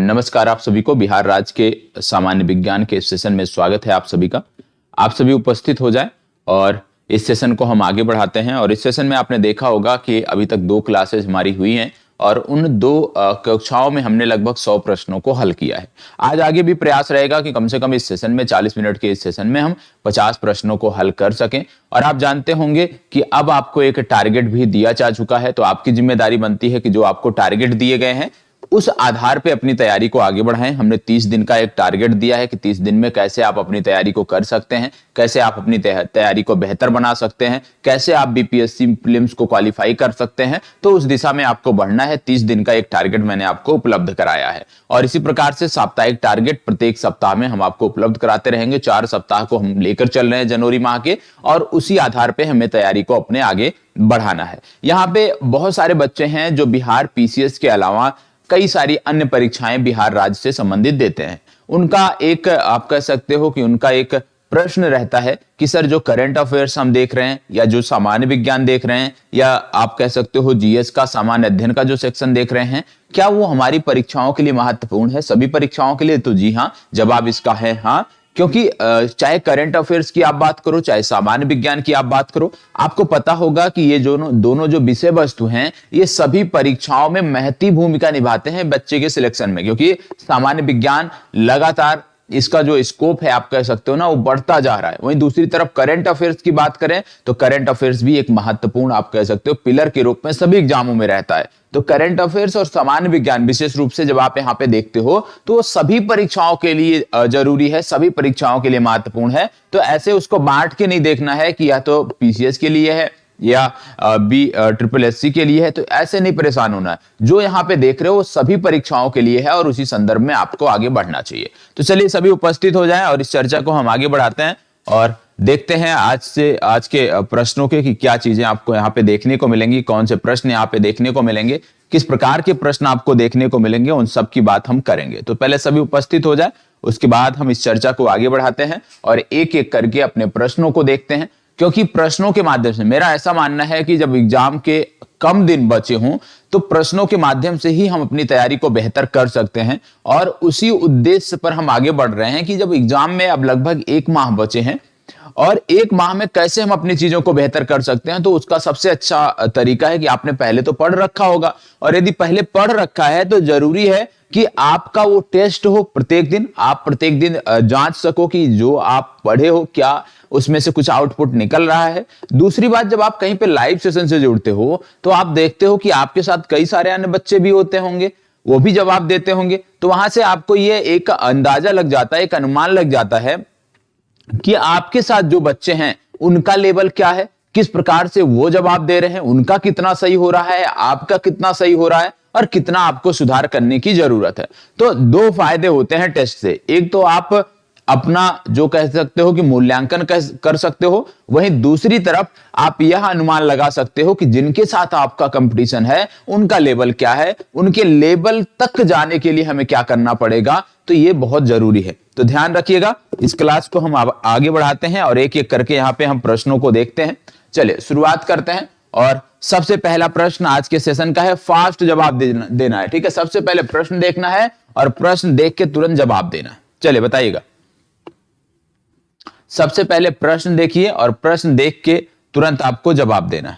नमस्कार आप सभी को बिहार राज्य के सामान्य विज्ञान के सेशन में स्वागत है आप सभी का। आप सभी उपस्थित हो जाएं और इस सेशन को हम आगे बढ़ाते हैं। और इस सेशन में आपने देखा होगा कि अभी तक 2 क्लासेस हमारी हुई हैं और उन 2 कक्षाओं में हमने लगभग 100 प्रश्नों को हल किया है। आज आगे भी प्रयास रहेगा कि कम से कम इस सेशन में 40 मिनट के इस सेशन में हम 50 प्रश्नों को हल कर सकें। और आप जानते होंगे कि अब आपको एक टारगेट भी दिया जा चुका है, तो आपकी जिम्मेदारी बनती है कि जो आपको टारगेट दिए गए हैं उस आधार पे अपनी तैयारी को आगे बढ़ाएं। हमने 30 दिन का एक टारगेट दिया है कि 30 दिन में कैसे आप अपनी तैयारी को कर सकते हैं, कैसे आप अपनी तैयारी को बेहतर बना सकते हैं, कैसे आप बीपीएससी प्रीलिम्स को क्वालिफाई कर सकते हैं। तो उस दिशा में आपको बढ़ना है। 30 दिन का एक टारगेट मैंने आपको उपलब्ध कराया है और इसी प्रकार से साप्ताहिक टारगेट प्रत्येक सप्ताह में हम आपको उपलब्ध कराते रहेंगे। 4 सप्ताह को हम लेकर चल रहे हैं जनवरी माह के, और उसी आधार पर हमें तैयारी को अपने आगे बढ़ाना है। यहाँ पे बहुत सारे बच्चे हैं जो बिहार पीसीएस के अलावा कई सारी अन्य परीक्षाएं बिहार राज्य से संबंधित देते हैं। उनका एक आप कह सकते हो कि उनका एक प्रश्न रहता है कि सर जो करंट अफेयर्स हम देख रहे हैं या जो सामान्य विज्ञान देख रहे हैं या आप कह सकते हो जीएस का सामान्य अध्ययन का जो सेक्शन देख रहे हैं, क्या वो हमारी परीक्षाओं के लिए महत्वपूर्ण है, सभी परीक्षाओं के लिए? तो जी हाँ, जवाब इसका है हाँ। क्योंकि चाहे करंट अफेयर्स की आप बात करो, चाहे सामान्य विज्ञान की आप बात करो, आपको पता होगा कि ये दोनों जो विषय वस्तु हैं ये सभी परीक्षाओं में महती भूमिका निभाते हैं बच्चे के सिलेक्शन में। क्योंकि सामान्य विज्ञान लगातार इसका जो स्कोप है आप कह सकते हो ना, वो बढ़ता जा रहा है। वहीं दूसरी तरफ करंट अफेयर्स की बात करें तो करंट अफेयर्स भी एक महत्वपूर्ण आप कह सकते हो पिलर के रूप में सभी एग्जामों में रहता है। तो करंट अफेयर्स और सामान्य विज्ञान विशेष रूप से जब आप यहाँ पे देखते हो तो वो सभी परीक्षाओं के लिए जरूरी है, सभी परीक्षाओं के लिए महत्वपूर्ण है। तो ऐसे उसको बांट के नहीं देखना है कि या तो पीसीएस के लिए है या ट्रिपल एससी के लिए है, तो ऐसे नहीं परेशान होना है। जो यहाँ पे देख रहे हो वो सभी परीक्षाओं के लिए है और उसी संदर्भ में आपको आगे बढ़ना चाहिए। तो चलिए सभी उपस्थित हो जाएं और इस चर्चा को हम आगे बढ़ाते हैं और देखते हैं आज के प्रश्नों के कि क्या चीजें आपको यहाँ पे देखने को मिलेंगी, कौन से प्रश्न यहाँ पे देखने को मिलेंगे, किस प्रकार के प्रश्न आपको देखने को मिलेंगे, उन सब की बात हम करेंगे। तो पहले सभी उपस्थित हो जाए, उसके बाद हम इस चर्चा को आगे बढ़ाते हैं और एक एक करके अपने प्रश्नों को देखते हैं। क्योंकि प्रश्नों के माध्यम से मेरा ऐसा मानना है कि जब एग्जाम के कम दिन बचे हों तो प्रश्नों के माध्यम से ही हम अपनी तैयारी को बेहतर कर सकते हैं। और उसी उद्देश्य पर हम आगे बढ़ रहे हैं कि जब एग्जाम में अब लगभग 1 माह बचे हैं और 1 माह में कैसे हम अपनी चीजों को बेहतर कर सकते हैं, तो उसका सबसे अच्छा तरीका है कि आपने पहले तो पढ़ रखा होगा। और यदि पहले पढ़ रखा है तो जरूरी है कि आपका वो टेस्ट हो प्रत्येक दिन, आप प्रत्येक दिन जांच सको कि जो आप पढ़े हो क्या उसमें से कुछ आउटपुट निकल रहा है। दूसरी बात, जब आप कहीं पे लाइव सेशन से जुड़ते हो तो आप देखते हो कि आपके साथ कई सारे अन्य बच्चे भी होते होंगे, वो भी जवाब देते होंगे। तो वहां से आपको ये एक अंदाजा लग जाता है, एक अनुमान लग जाता है कि आपके साथ जो बच्चे हैं उनका लेवल क्या है, किस प्रकार से वो जवाब दे रहे हैं, उनका कितना सही हो रहा है, आपका कितना सही हो रहा है और कितना आपको सुधार करने की जरूरत है। तो 2 फायदे होते हैं टेस्ट से। एक तो आप अपना जो कह सकते हो कि मूल्यांकन कर सकते हो, वहीं दूसरी तरफ आप यह अनुमान लगा सकते हो कि जिनके साथ आपका कंपटीशन है उनका लेवल क्या है, उनके लेवल तक जाने के लिए हमें क्या करना पड़ेगा। तो ये बहुत जरूरी है। तो ध्यान रखिएगा, इस क्लास को हम आगे बढ़ाते हैं और एक एक करके यहाँ पे हम प्रश्नों को देखते हैं। चलिए शुरुआत करते हैं और सबसे पहला प्रश्न आज के सेशन का है, फास्ट जवाब देना है। ठीक है, सबसे पहले प्रश्न देखना है और प्रश्न देख के तुरंत जवाब देना है। चलिए बताइएगा, सबसे पहले प्रश्न देखिए और प्रश्न देख के तुरंत आपको जवाब देना है।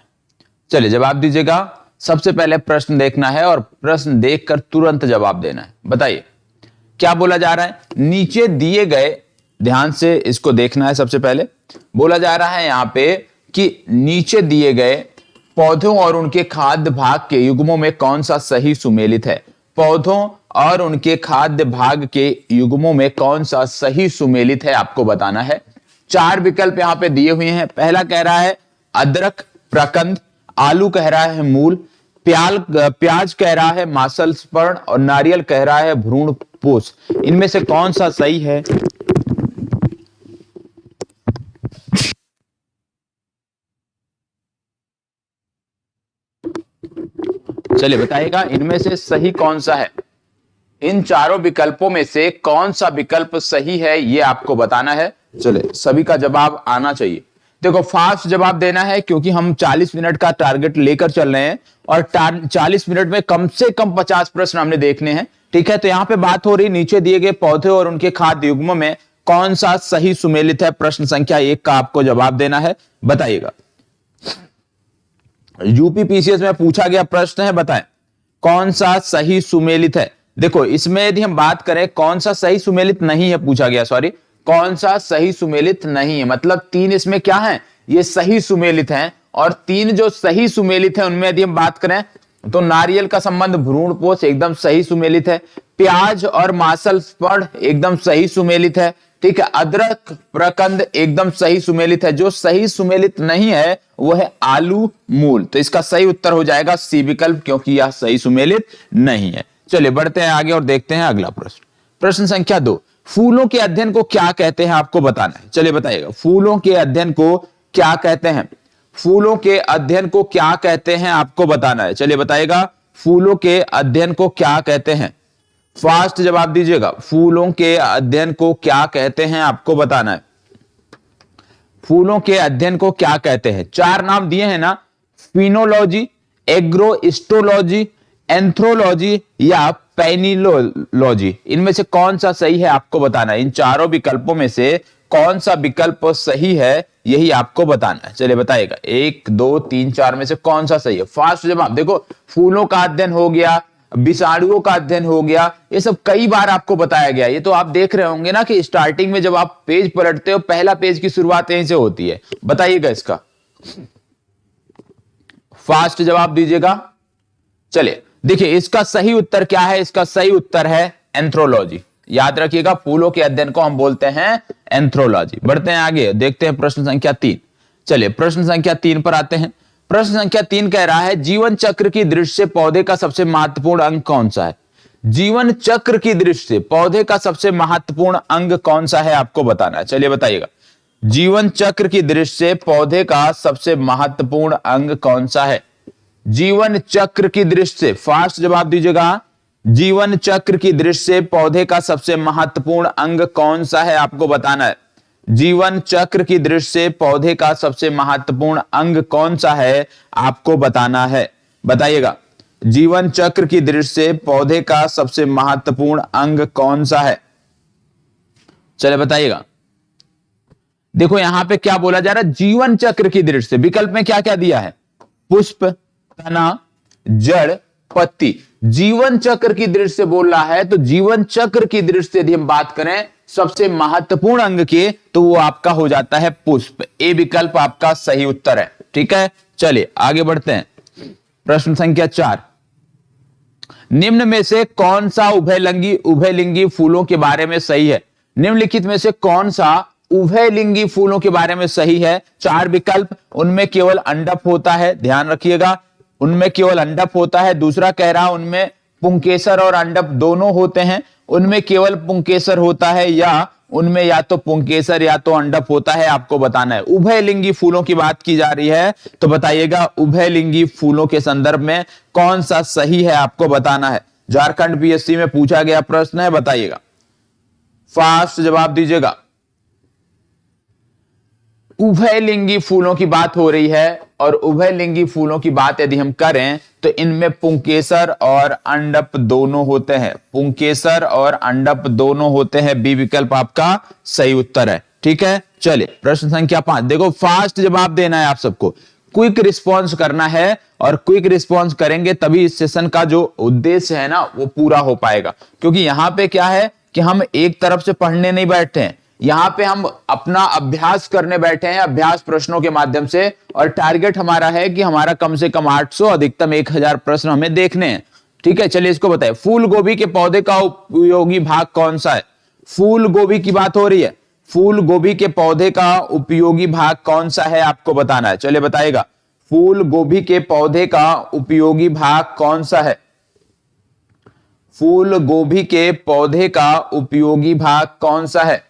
चलिए जवाब दीजिएगा। सबसे पहले प्रश्न देखना है और प्रश्न देखकर तुरंत जवाब देना है। बताइए क्या बोला जा रहा है। नीचे दिए गए, ध्यान से इसको देखना है। सबसे पहले बोला जा रहा है यहां पे कि नीचे दिए गए पौधों और उनके खाद्य भाग के युग्मों में कौन सा सही सुमेलित है। पौधों और उनके खाद्य भाग के युग्मों में कौन सा सही सुमेलित है आपको बताना है। 4 विकल्प यहां पे दिए हुए हैं। पहला कह रहा है अदरक प्रकंद, आलू कह रहा है मूल, प्याज कह रहा है मांसलपर्ण और नारियल कह रहा है भ्रूणपोष। इनमें से कौन सा सही है? चलिए बताइएगा, इनमें से सही कौन सा है। इन चारों विकल्पों में से कौन सा विकल्प सही है ये आपको बताना है। चलिए सभी का जवाब आना चाहिए। देखो फास्ट जवाब देना है क्योंकि हम 40 मिनट का टारगेट लेकर चल रहे हैं और 40 मिनट में कम से कम 50 प्रश्न हमने देखने हैं। ठीक है, तो यहां पे बात हो रही नीचे दिए गए पौधे और उनके खाद्य युग्म में कौन सा सही सुमेलित है। प्रश्न संख्या 1 का आपको जवाब देना है, बताइएगा। यूपीपीसीएस में पूछा गया प्रश्न है, बताएं कौन सा सही सुमेलित है। देखो इसमें यदि हम बात करें कौन सा सही सुमेलित नहीं है, पूछा गया, सॉरी, कौन सा सही सुमेलित नहीं है, मतलब 3 इसमें क्या है, ये सही सुमेलित हैं। और 3 जो सही सुमेलित है उनमें यदि हम बात करें तो नारियल का संबंध भ्रूणपोष एकदम सही सुमेलित है, प्याज और मासल स्पर्श एकदम सही सुमेलित है, ठीक है, अदरक प्रकंद एकदम सही सुमेलित है। जो सही सुमेलित नहीं है वो है आलू मूल। तो इसका सही उत्तर हो जाएगा सी विकल्प, क्योंकि यह सही सुमेलित नहीं है। चलिए बढ़ते हैं आगे और देखते हैं अगला प्रश्न। प्रश्न संख्या 2, फूलों के अध्ययन को क्या कहते हैं, आपको बताना है। चलिए बताइएगा, फूलों के अध्ययन को क्या कहते हैं, फूलों के अध्ययन को क्या कहते हैं, आपको बताना है। चलिए बताइएगा, फूलों के अध्ययन को क्या कहते हैं, फास्ट जवाब दीजिएगा। फूलों के अध्ययन को क्या कहते हैं, आपको बताना है। फूलों के अध्ययन को क्या कहते हैं, 4 नाम दिए हैं ना, फिनोलॉजी, एग्रोइस्टोलॉजी, एंथ्रोलॉजी या पेनिलोलॉजी, इनमें से कौन सा सही है आपको बताना है। इन चारों विकल्पों में से कौन सा विकल्प सही है, यही आपको बताना है। चलिए बताइएगा, 1 2 3 4 में से कौन सा सही है। फास्ट जवाब, देखो फूलों का अध्ययन हो गया, विषाणुओं का अध्ययन हो गया, ये सब कई बार आपको बताया गया। ये तो आप देख रहे होंगे ना कि स्टार्टिंग में जब आप पेज पलटते हो, पहला पेज की शुरुआत यहीं से होती है। बताइएगा इसका, फास्ट जवाब दीजिएगा। चलिए देखिए इसका सही उत्तर क्या है, इसका सही उत्तर है एंथ्रोलॉजी। याद रखिएगा, फूलों के अध्ययन को हम बोलते हैं एंथ्रोलॉजी। बढ़ते हैं आगे, देखते हैं प्रश्न संख्या 3। चलिए प्रश्न संख्या 3 पर आते हैं। प्रश्न संख्या 3 कह रहा है, जीवन चक्र की दृष्टि से पौधे का सबसे महत्वपूर्ण अंग कौन सा है। जीवन चक्र की दृष्टि से पौधे का सबसे महत्वपूर्ण अंग कौन सा है, आपको बताना है। चलिए बताइएगा, जीवन चक्र की दृष्टि से पौधे का सबसे महत्वपूर्ण अंग कौन सा है। जीवन चक्र की दृष्टि से, फास्ट जवाब दीजिएगा। जीवन चक्र की दृष्टि से पौधे का सबसे महत्वपूर्ण अंग कौन सा है, आपको बताना है। जीवन चक्र की दृष्टि से पौधे का सबसे महत्वपूर्ण अंग कौन सा है, आपको बताना है। बताइएगा, जीवन चक्र की दृष्टि से पौधे का सबसे महत्वपूर्ण अंग कौन सा है। चले बताइएगा, देखो यहां पे क्या बोला जा रहा है, जीवन चक्र की दृष्टि से। विकल्प में क्या क्या दिया है, पुष्प, तना, जड़, पत्ती। जीवन चक्र की दृष्टि से बोल रहा है, तो जीवन चक्र की दृष्टि से यदि हम बात करें सबसे महत्वपूर्ण अंग के, तो वो आपका हो जाता है पुष्प। ए विकल्प आपका सही उत्तर है, ठीक है। चलिए आगे बढ़ते हैं। प्रश्न संख्या 4, निम्न में से कौन सा उभयलिंगी फूलों के बारे में सही है। निम्नलिखित में से कौन सा उभयलिंगी फूलों के बारे में सही है। 4 विकल्प, उनमें केवल अंडप होता है, ध्यान रखिएगा, उनमें केवल अंडप होता है। दूसरा कह रहा उनमें पुंकेसर और अंडप दोनों होते हैं, उनमें केवल पुंकेसर होता है, या उनमें या तो पुंकेसर या तो अंडप होता है, आपको बताना है। उभयलिंगी फूलों की बात की जा रही है, तो बताइएगा उभयलिंगी फूलों के संदर्भ में कौन सा सही है, आपको बताना है। झारखंड पीएससी में पूछा गया प्रश्न है, बताइएगा, फास्ट जवाब दीजिएगा। उभयलिंगी फूलों की बात हो रही है, और उभयलिंगी फूलों की बात यदि हम करें तो इनमें पुंकेसर और अंडप दोनों होते हैं। पुंकेसर और अंडप दोनों होते हैं। बी विकल्प आपका सही उत्तर है, ठीक है। चलिए प्रश्न संख्या 5, देखो फास्ट जवाब देना है आप सबको, क्विक रिस्पॉन्स करना है, और क्विक रिस्पॉन्स करेंगे तभी इस सेशन का जो उद्देश्य है ना वो पूरा हो पाएगा। क्योंकि यहां पे क्या है कि हम एक तरफ से पढ़ने नहीं बैठे हैं, यहां पे हम अपना अभ्यास करने बैठे हैं, अभ्यास प्रश्नों के माध्यम से। और टारगेट हमारा है कि हमारा कम से कम 800 अधिकतम 1000 प्रश्न हमें देखने हैं, ठीक है। चलिए इसको बताइए, फूल गोभी के पौधे का उपयोगी भाग कौन सा है। फूल गोभी की बात हो रही है, फूल गोभी के पौधे का उपयोगी भाग कौन सा है, आपको बताना है। चलिए बताइएगा, फूल गोभी के पौधे का उपयोगी भाग कौन सा है। फूल गोभी के पौधे का उपयोगी भाग कौन सा है,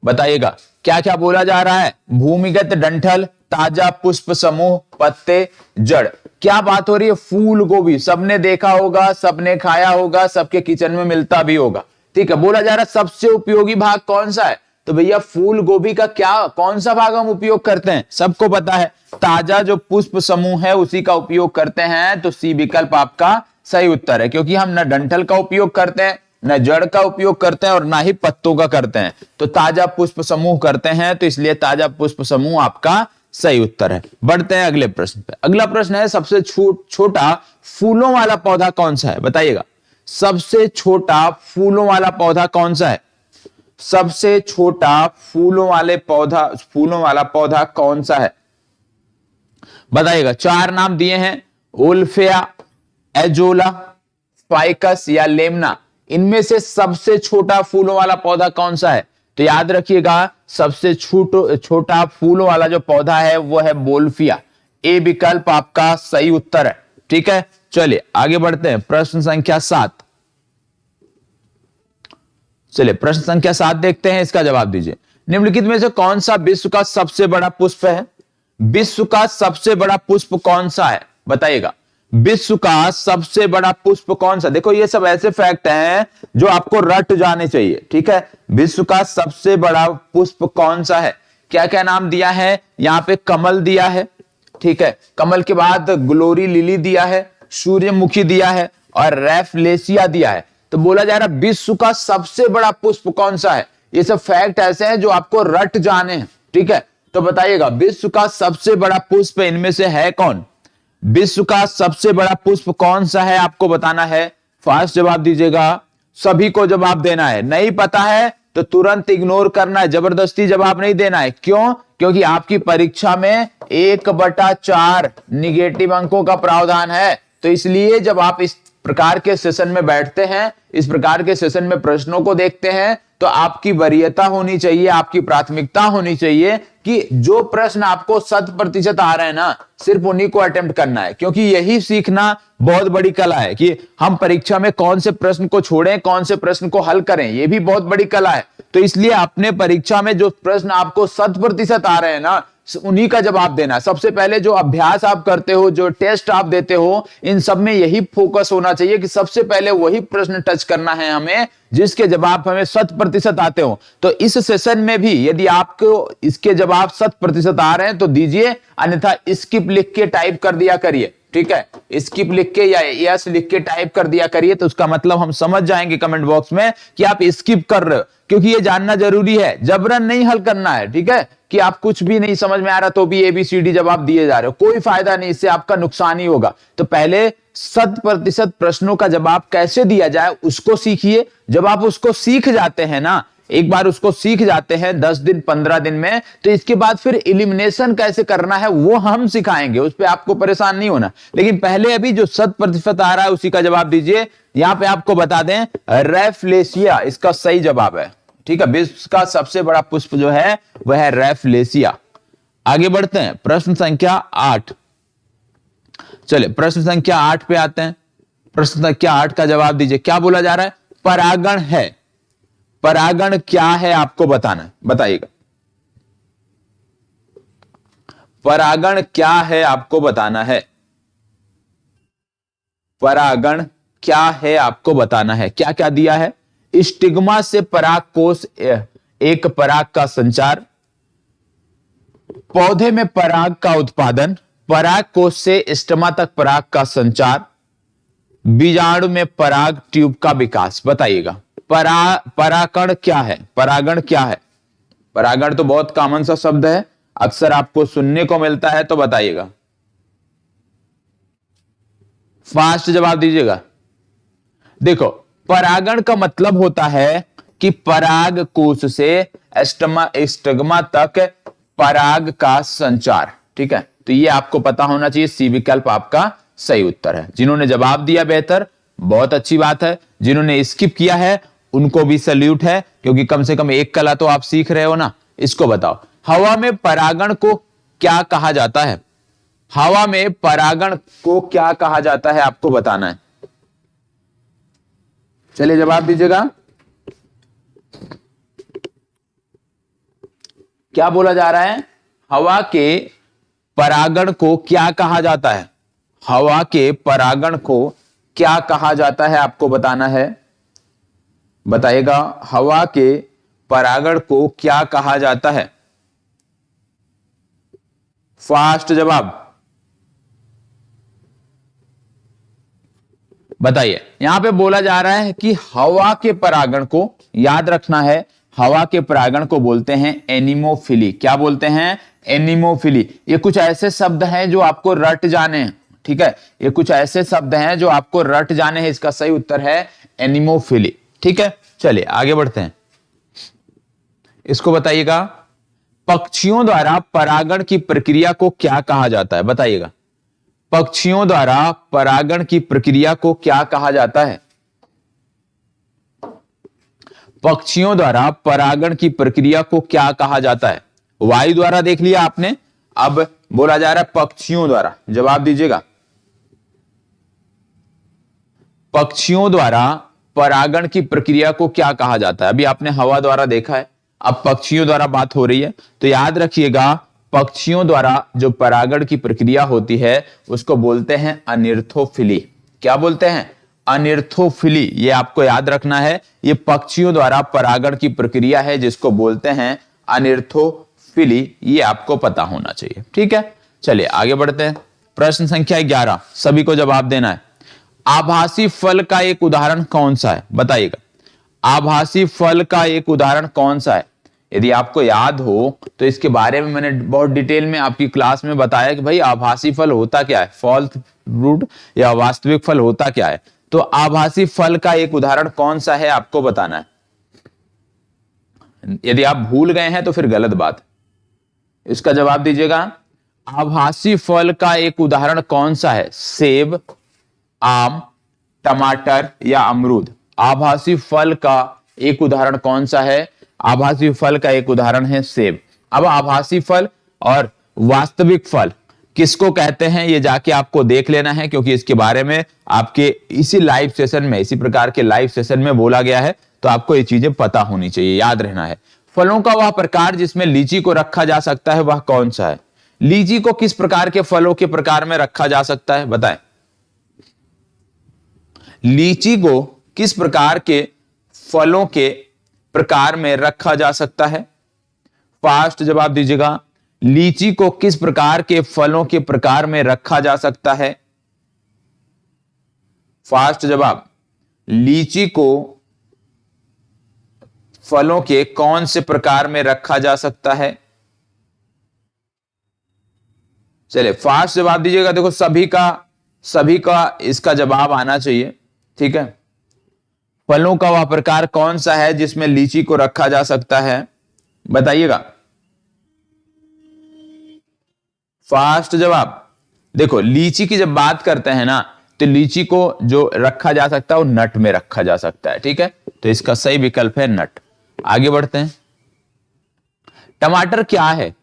बताइएगा। क्या क्या बोला जा रहा है, भूमिगत डंठल, ताजा पुष्प समूह, पत्ते, जड़। क्या बात हो रही है, फूल गोभी सबने देखा होगा, सबने खाया होगा, सबके किचन में मिलता भी होगा, ठीक है। बोला जा रहा है सबसे उपयोगी भाग कौन सा है, तो भैया फूल गोभी का क्या कौन सा भाग हम उपयोग करते हैं, सबको पता है, ताजा जो पुष्प समूह है उसी का उपयोग करते हैं। तो सी विकल्प आपका सही उत्तर है, क्योंकि हम न डंठल का उपयोग करते हैं, न जड़ का उपयोग करते हैं और ना ही पत्तों का करते हैं, तो ताजा पुष्प समूह करते हैं, तो इसलिए ताजा पुष्प समूह आपका सही उत्तर है। बढ़ते हैं अगले प्रश्न पे। अगला प्रश्न है, सबसे छोटा फूलों वाला पौधा कौन सा है? बताइएगा, सबसे छोटा फूलों वाला पौधा कौन सा है? सबसे छोटा फूलों वाला पौधा कौन सा है? बताइएगा। चार नाम दिए हैं, ओल्फिया, एजोला, फाइकस या लेमना। इनमें से सबसे छोटा फूलों वाला पौधा कौन सा है? तो याद रखिएगा, सबसे छोटा फूलों वाला जो पौधा है वो है बोल्फिया। ए विकल्प आपका सही उत्तर है। ठीक है, चलिए आगे बढ़ते हैं। प्रश्न संख्या 7। चलिए प्रश्न संख्या 7 देखते हैं, इसका जवाब दीजिए। निम्नलिखित में से कौन सा विश्व का सबसे बड़ा पुष्प है? विश्व का सबसे बड़ा पुष्प कौन सा है? बताइएगा, विश्व का सबसे बड़ा पुष्प कौन सा? देखो, ये सब ऐसे फैक्ट हैं जो आपको रट जाने चाहिए। ठीक है, विश्व का सबसे बड़ा पुष्प कौन सा है? क्या क्या नाम दिया है? यहां पे कमल दिया है, ठीक है, कमल के बाद ग्लोरी लिली दिया है, सूर्यमुखी दिया है और रैफलेशिया दिया है। तो बोला जा रहा है विश्व का सबसे बड़ा पुष्प कौन सा है? ये सब फैक्ट ऐसे हैं जो आपको रट जाने हैं। ठीक है, तो बताइएगा, विश्व का सबसे बड़ा पुष्प इनमें से है कौन? विश्व का सबसे बड़ा पुष्प कौन सा है, आपको बताना है। फास्ट जवाब दीजिएगा, सभी को जवाब देना है। नहीं पता है तो तुरंत इग्नोर करना है, जबरदस्ती जवाब नहीं देना है। क्यों? क्योंकि आपकी परीक्षा में 1/4 निगेटिव अंकों का प्रावधान है। तो इसलिए जब आप इस प्रकार के सेशन में बैठते हैं, इस प्रकार के सेशन में प्रश्नों को देखते हैं, तो आपकी वरीयता होनी चाहिए, आपकी प्राथमिकता होनी चाहिए कि जो प्रश्न आपको 100% आ रहे हैं ना, सिर्फ उन्हीं को अटेम्प्ट करना है। क्योंकि यही सीखना बहुत बड़ी कला है कि हम परीक्षा में कौन से प्रश्न को छोड़ें, कौन से प्रश्न को हल करें, यह भी बहुत बड़ी कला है। तो इसलिए अपने परीक्षा में जो प्रश्न आपको 100% आ रहे हैं ना, उन्हीं का जवाब देना। सबसे पहले जो अभ्यास आप करते हो, जो टेस्ट आप देते हो, इन सब में यही फोकस होना चाहिए कि सबसे पहले वही प्रश्न टच करना है हमें जिसके जवाब हमें 100% आते हो। तो इस सेशन में भी यदि आपको इसके जवाब 100% आ रहे हैं तो दीजिए, अन्यथा स्किप लिख के टाइप कर दिया करिए। ठीक है, स्किप लिख के या यस लिख के टाइप कर दिया करिए, तो उसका मतलब हम समझ जाएंगे कमेंट बॉक्स में कि आप स्किप कर रहे हो। क्योंकि ये जानना जरूरी है, जबरन नहीं हल करना है। ठीक है, कि आप कुछ भी नहीं समझ में आ रहा तो भी ABCD जवाब दिए जा रहे हो, कोई फायदा नहीं, इससे आपका नुकसान ही होगा। तो पहले 100% प्रश्नों का जवाब कैसे दिया जाए उसको सीखिए। जब आप उसको सीख जाते हैं ना, एक बार उसको सीख जाते हैं 10 दिन 15 दिन में, तो इसके बाद फिर एलिमिनेशन कैसे करना है वो हम सिखाएंगे, उस पर आपको परेशान नहीं होना। लेकिन पहले अभी जो 100% आ रहा है उसी का जवाब दीजिए। यहां पे आपको बता दें, रैफलेशिया इसका सही जवाब है। ठीक है, विश्व का सबसे बड़ा पुष्प जो है वह है रैफलेशिया। आगे बढ़ते हैं, प्रश्न संख्या 8। चलिए प्रश्न संख्या 8 पे आते हैं। प्रश्न संख्या 8 का जवाब दीजिए। क्या बोला जा रहा है? परागण है। परागण क्या है आपको बताना है, बताइएगा। परागण क्या है आपको बताना है। परागण क्या है आपको बताना है। क्या क्या दिया है? स्टिग्मा से पराग कोष एक पराग का संचार, पौधे में पराग का उत्पादन, पराग कोष से स्टिग्मा तक पराग का संचार, बीजाणु में पराग ट्यूब का विकास। बताइएगा, परागण क्या है? परागण क्या है? परागण तो बहुत कॉमन सा शब्द है, अक्सर आपको सुनने को मिलता है, तो बताइएगा। फास्ट जवाब दीजिएगा। देखो, परागण का मतलब होता है कि पराग कोष से स्टिग्मा तक पराग का संचार। ठीक है, तो ये आपको पता होना चाहिए। सी विकल्प आपका सही उत्तर है। जिन्होंने जवाब दिया बेहतर, बहुत अच्छी बात है। जिन्होंने स्किप किया है उनको भी सल्यूट है, क्योंकि कम से कम एक कला तो आप सीख रहे हो ना। इसको बताओ, हवा में परागण को क्या कहा जाता है? हवा में परागण को क्या कहा जाता है आपको बताना है। चलिए जवाब दीजिएगा। क्या बोला जा रहा है? हवा के परागण को क्या कहा जाता है? हवा के परागण को क्या कहा जाता है आपको बताना है। बताइएगा, हवा के परागण को क्या कहा जाता है। फास्ट जवाब। बताइए, यहां पे बोला जा रहा है कि हवा के परागण को, याद रखना है, हवा के परागण को बोलते हैं एनिमोफिली। क्या बोलते हैं? एनिमोफिली। ये कुछ ऐसे शब्द हैं जो आपको रट जाने हैं, ठीक है, ये कुछ ऐसे शब्द हैं जो आपको रट जाने हैं। इसका सही उत्तर है एनिमोफिली, ठीक है। चलिए आगे बढ़ते हैं, इसको बताइएगा, पक्षियों द्वारा परागण की प्रक्रिया को क्या कहा जाता है? बताइएगा, पक्षियों द्वारा परागण की प्रक्रिया को क्या कहा जाता है? पक्षियों द्वारा परागण की प्रक्रिया को क्या कहा जाता है? वायु द्वारा देख लिया आपने, अब बोला जा रहा है पक्षियों द्वारा। जवाब दीजिएगा, पक्षियों द्वारा परागण की प्रक्रिया को क्या कहा जाता है? अभी आपने हवा द्वारा देखा है, अब पक्षियों द्वारा बात हो रही है, तो याद रखिएगा, पक्षियों द्वारा जो परागण की प्रक्रिया होती है उसको बोलते हैं अनिर्थोफिली। क्या बोलते हैं? अनिर्थोफिली। ये आपको याद रखना है, ये पक्षियों द्वारा परागण की प्रक्रिया है जिसको बोलते हैं अनिर्थोफिली। ये आपको पता होना चाहिए, ठीक है। चलिए आगे बढ़ते हैं, प्रश्न संख्या 11, सभी को जवाब देना है। आभासी फल का एक उदाहरण कौन सा है? बताइएगा, आभासी फल का एक उदाहरण कौन सा है? यदि आपको याद हो तो इसके बारे में मैंने बहुत डिटेल में आपकी क्लास में बताया कि भाई आभासी फल होता क्या है, फॉल्स फ्रूट या वास्तविक फल होता क्या है। तो आभासी फल का एक उदाहरण कौन सा है आपको बताना है। यदि आप भूल गए हैं तो फिर गलत बात, इसका जवाब दीजिएगा। आभासी फल का एक उदाहरण कौन सा है? सेब, आम, टमाटर या अमरूद। आभासी फल का एक उदाहरण कौन सा है? आभासी फल का एक उदाहरण है सेब। अब आभासी फल और वास्तविक फल किसको कहते हैं ये जाके आपको देख लेना है, क्योंकि इसके बारे में आपके इसी लाइव सेशन में, इसी प्रकार के लाइव सेशन में बोला गया है, तो आपको ये चीजें पता होनी चाहिए, याद रहना है। फलों का वह प्रकार जिसमें लीची को रखा जा सकता है वह कौन सा है? लीची को किस प्रकार के फलों के प्रकार में रखा जा सकता है? बताएं, लीची को किस प्रकार के फलों के प्रकार में रखा जा सकता है? फास्ट जवाब दीजिएगा, लीची को किस प्रकार के फलों के प्रकार में रखा जा सकता है? फास्ट जवाब, लीची को फलों के कौन से प्रकार में रखा जा सकता है? चलिए फास्ट जवाब दीजिएगा। देखो सभी का इसका जवाब आना चाहिए, ठीक है। फलों का वह प्रकार कौन सा है जिसमें लीची को रखा जा सकता है? बताइएगा, फास्ट जवाब। देखो लीची की जब बात करते हैं ना, तो लीची को जो रखा जा सकता है वो नट में रखा जा सकता है, ठीक है। तो इसका सही विकल्प है नट। आगे बढ़ते हैं, टमाटर क्या है?